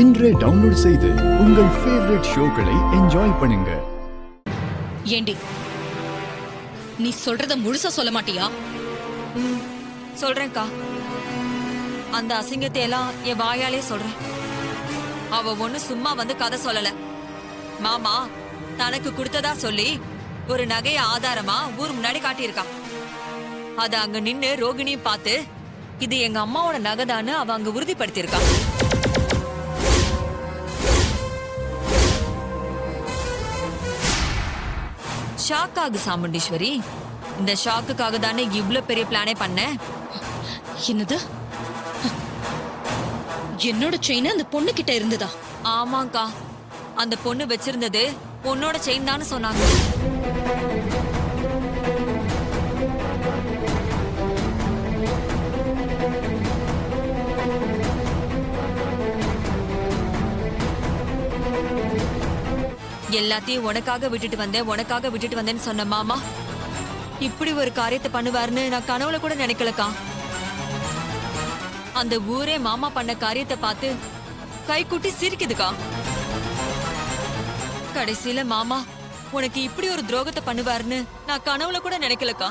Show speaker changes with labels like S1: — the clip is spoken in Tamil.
S1: இன்றே டவுன்லோட் செய்து உங்கள் ஃபேவரட் ஷோக்களை என்ஜாய் பண்ணுங்க.
S2: ஏண்டி, நீ சொல்றத முழுசா சொல்ல மாட்டியா?
S3: சொல்றேன்க்கா. அந்த அசிங்கத்தை எல்லாம் என் வாயாலே சொல்றேன். அவ ஒண்ணு சும்மா வந்து கதை சொல்லல. மாமா தனக்கு கொடுத்ததா சொல்லி ஒரு நகைய ஆதாரமா ஊர் முன்னாடி காட்டியிருக்கா. அத அங்க நின்னு ரோகிணியும் பார்த்து இது எங்க அம்மாவோட நகைதான்னு அவ அங்க உறுதிப்படுத்தியிருக்கா. ஷாக் ஆகு சாமுண்டீஸ்வரி. இந்த ஷாக்குக்காக தானே இவ்வளவு பெரிய பிளானே பண்ண.
S2: என்னது? என்னோட செயின் அந்த பொண்ணு கிட்ட இருந்ததா?
S3: ஆமாக்கா, அந்த பொண்ணு வச்சிருந்தது பொண்ணோட செயின் தான் சொன்னாங்க. எல்லாத்தையும் உனக்காக விட்டுட்டு வந்தேன்னு சொன்ன மாமா இப்படி ஒரு காரியத்தை பண்ணுவாருன்னு நான் கனவுல கூட நினைக்கலக்கா. அந்த ஊரே மாமா பண்ண காரியத்தை பார்த்து கை கூட்டி சிரிக்குதுக்கா. கடைசியில மாமா உனக்கு இப்படி ஒரு துரோகத்தை பண்ணுவாருன்னு நான் கனவுல கூட நினைக்கலக்கா.